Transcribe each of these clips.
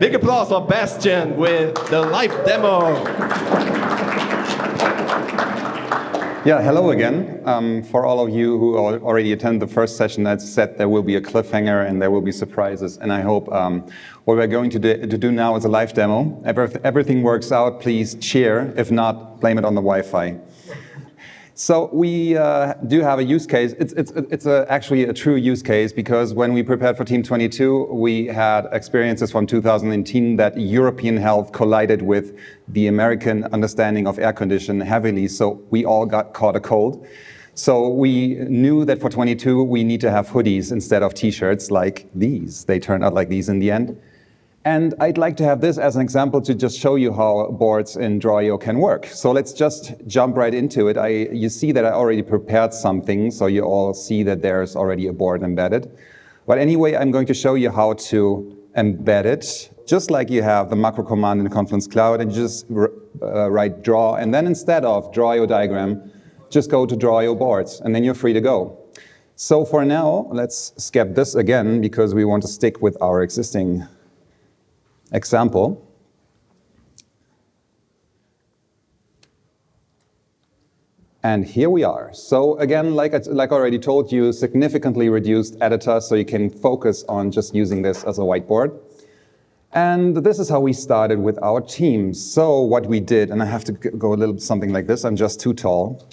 Big applause for Bastian with the live demo. Yeah, hello again. For all of you who already attended the first session, as said, there will be a cliffhanger and there will be surprises. And I hope what we're going to do now is a live demo. Everything works out, please cheer. If not, blame it on the Wi-Fi. So we do have a use case. It's actually a true use case, because when we prepared for Team 22, we had experiences from 2018 that European health collided with the American understanding of air condition heavily, so we all got caught a cold. So we knew that for 22 we need to have hoodies instead of t-shirts like these. They turned out like these in the end. And I'd like to have this as an example to just show you how boards in Draw.io can work. So let's just jump right into it. You see that I already prepared something, so you all see that there's already a board embedded. But anyway, I'm going to show you how to embed it, just like you have the macro command in Confluence Cloud, and you just write draw, and then instead of Draw.io diagram, just go to Draw.io boards, and then you're free to go. So for now, let's skip this again, because we want to stick with our existing example. And here we are. So again, like I already told you, significantly reduced editor, so you can focus on just using this as a whiteboard. And this is how we started with our team. So what we did, and I have to go a little something like this, I'm just too tall.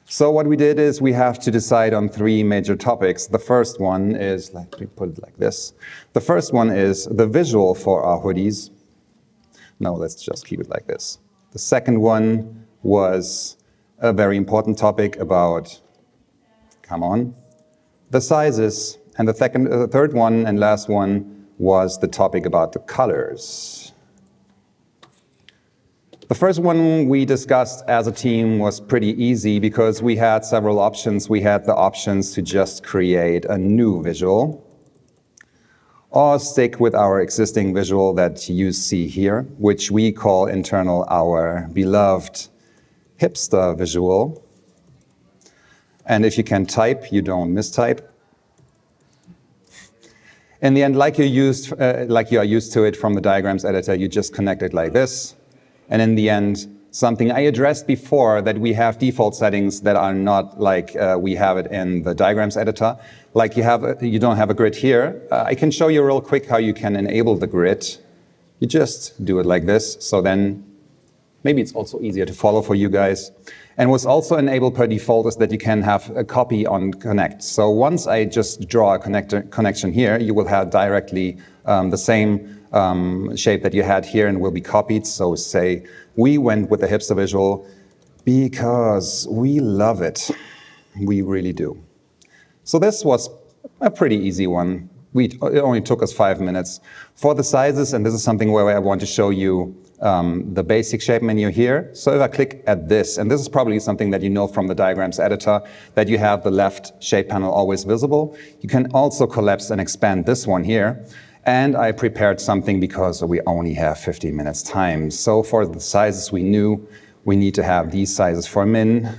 So what we did is we have to decide on 3 major topics. The first one is, let me put it like this. The first one is the visual for our hoodies. No, let's just keep it like this. The second one was a very important topic about, the sizes. And the third one and last one was the topic about the colors. The first one we discussed as a team was pretty easy, because we had several options. We had the options to just create a new visual, or stick with our existing visual that you see here, which we call internal our beloved hipster visual. And if you can type, you don't mistype. In the end, like you are used to it from the diagrams editor, you just connect it like this. And in the end, something I addressed before, that we have default settings that are not like we have it in the diagrams editor. Like you don't have a grid here. I can show you real quick how you can enable the grid. You just do it like this. So then maybe it's also easier to follow for you guys. And what's also enabled per default is that you can have a copy on connect. So once I just draw a connection here, you will have directly the same shape that you had here, and will be copied. So say we went with the hipster visual because we love it. We really do. So this was a pretty easy one. It only took us 5 minutes. For the sizes, and this is something where I want to show you the basic shape menu here. So if I click at this, and this is probably something that you know from the diagrams editor, that you have the left shape panel always visible. You can also collapse and expand this one here. And I prepared something because we only have 15 minutes time. So for the sizes, we knew we need to have these sizes for men,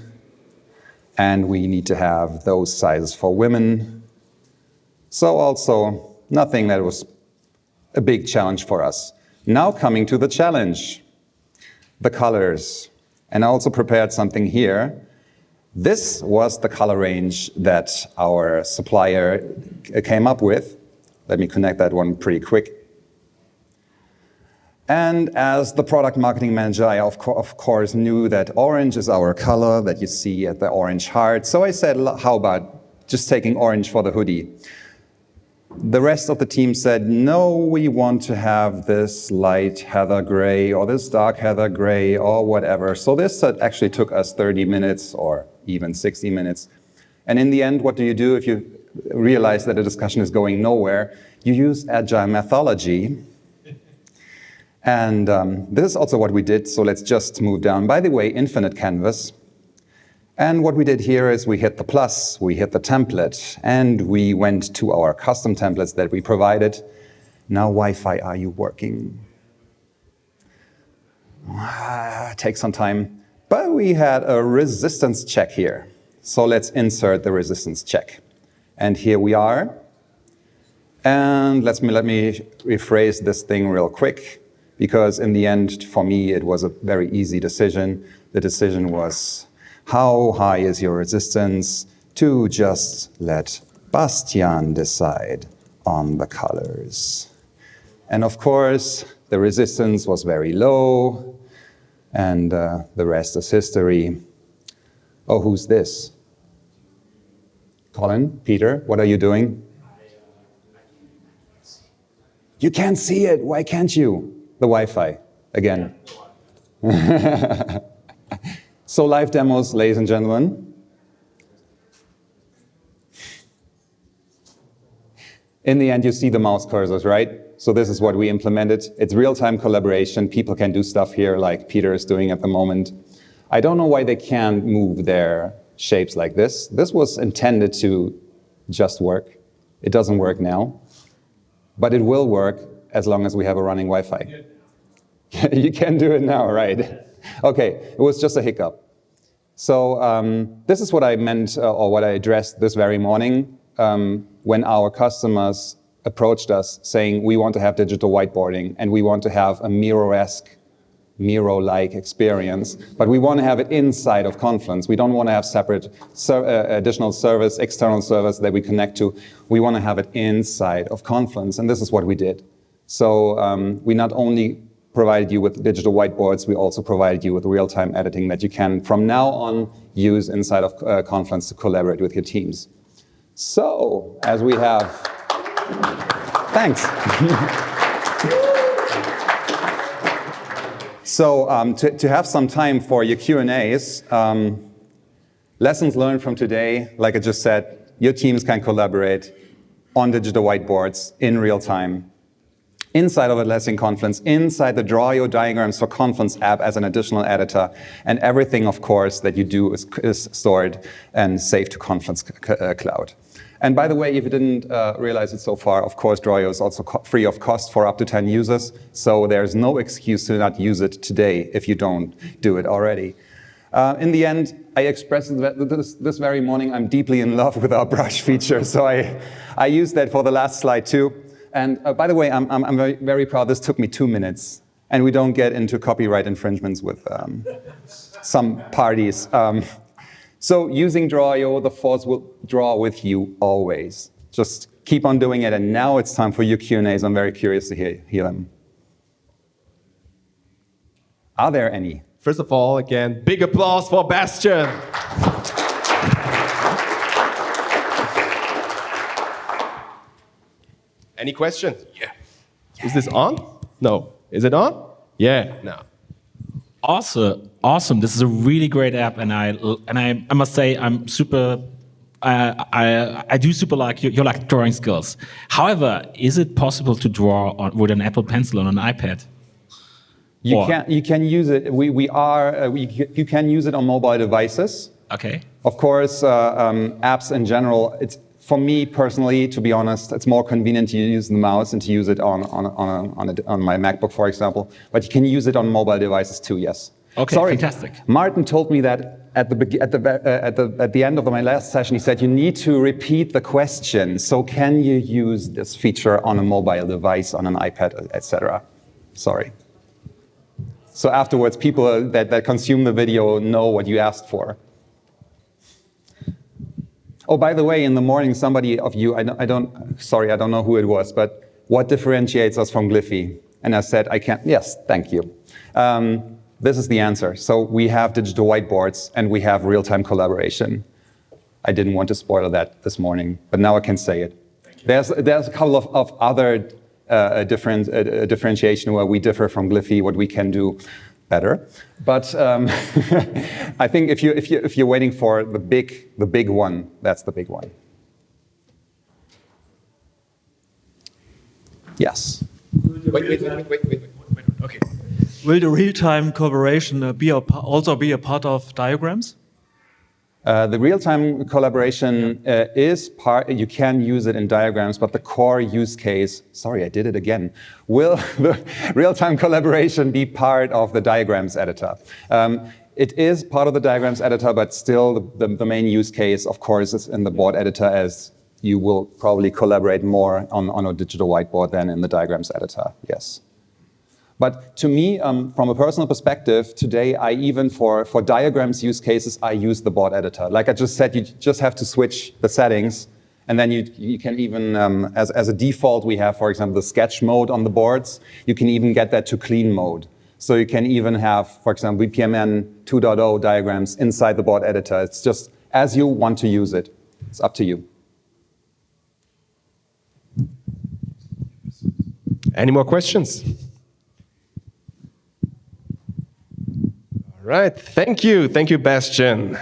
and we need to have those sizes for women. So also nothing that was a big challenge for us. Now coming to the challenge, the colors. And I also prepared something here. This was the color range that our supplier came up with. Let me connect that one pretty quick. And as the product marketing manager, I of course knew that orange is our color that you see at the orange heart. So I said, how about just taking orange for the hoodie? The rest of the team said, no, we want to have this light heather gray or this dark heather gray or whatever. So this actually took us 30 minutes or even 60 minutes. And in the end, what do if you realize that a discussion is going nowhere? You use agile methodology. And this is also what we did. So let's just move down. By the way, infinite canvas. And what we did here is we hit the plus, we hit the template, and we went to our custom templates that we provided. Now, Wi-Fi, are you working? Take some time. But we had a resistance check here. So let's insert the resistance check. And here we are. And let me rephrase this thing real quick, because in the end, for me, it was a very easy decision. The decision was, how high is your resistance to just let Bastian decide on the colors? And of course, the resistance was very low, and the rest is history. Oh, who's this? Colin, Peter, what are you doing? You can't see it. Why can't you? The Wi-Fi, again. So live demos, ladies and gentlemen. In the end, you see the mouse cursors, right? So this is what we implemented. It's real-time collaboration. People can do stuff here like Peter is doing at the moment. I don't know why they can't move their shapes like this. This was intended to just work. It doesn't work now. But it will work as long as we have a running Wi-Fi. You can do it now, right? Okay, it was just a hiccup. So this is what I meant, or what I addressed this very morning when our customers approached us saying, we want to have digital whiteboarding and we want to have a Miro-like experience, but we want to have it inside of Confluence. We don't want to have separate additional service, external service that we connect to. We want to have it inside of Confluence, and this is what we did. So we not only provided you with digital whiteboards, we also provided you with real-time editing that you can, from now on, use inside of Confluence to collaborate with your teams. So, as we have... Thanks. So to have some time for your Q&As, lessons learned from today, like I just said, your teams can collaborate on digital whiteboards in real time, inside of Atlassian Confluence, inside the Draw Your Diagrams for Confluence app as an additional editor, and everything, of course, that you do is stored and saved to Confluence Cloud. And by the way, if you didn't realize it so far, of course, Draw Your is also free of cost for up to 10 users, so there's no excuse to not use it today if you don't do it already. In the end, I expressed this very morning, I'm deeply in love with our brush feature, so I used that for the last slide too. And by the way, I'm very, very proud. This took me 2 minutes, and we don't get into copyright infringements with some parties. So using Draw.io, the force will draw with you always. Just keep on doing it, and now it's time for your Q&As. I'm very curious to hear them. Are there any? First of all, again, big applause for Bastian. Any questions? Yeah. Is this on? No. Is it on? Yeah. No. Awesome. This is a really great app, and I must say I'm super. I do super like your like drawing skills. However, is it possible to draw with an Apple Pencil on an iPad? You can use it. You can use it on mobile devices. Okay. Of course, apps in general. For me personally, to be honest, it's more convenient to use the mouse and to use it on my MacBook, for example. But you can use it on mobile devices too. Yes. Okay. Sorry, fantastic. Martin told me that at the end of my last session, he said you need to repeat the question. So can you use this feature on a mobile device, on an iPad, etc.? Sorry. So afterwards, people that consume the video know what you asked for. Oh, by the way, in the morning, somebody of you, I don't know who it was, but what differentiates us from Gliffy? And I said, I can't. Yes, thank you. This is the answer. So we have digital whiteboards and we have real-time collaboration. I didn't want to spoil that this morning, but now I can say it. There's a couple of other differentiation where we differ from Gliffy, what we can do better. But I think if you're waiting for the big one, that's the big one. Yes. Wait. Okay. Will the real-time collaboration also be a part of diagrams? The real-time collaboration is part. You can use it in diagrams, but the core use case. Sorry, I did it again. Will the real-time collaboration be part of the diagrams editor? It is part of the diagrams editor, but still the main use case, of course, is in the board editor as you will probably collaborate more on a digital whiteboard than in the diagrams editor, yes. But to me, from a personal perspective, today I even for diagrams use cases, I use the board editor. Like I just said, you just have to switch the settings, and then you can even, as a default, we have, for example, the sketch mode on the boards. You can even get that to clean mode. So you can even have, for example, BPMN 2.0 diagrams inside the board editor. It's just as you want to use it. It's up to you. Any more questions? All right, thank you, Bastian.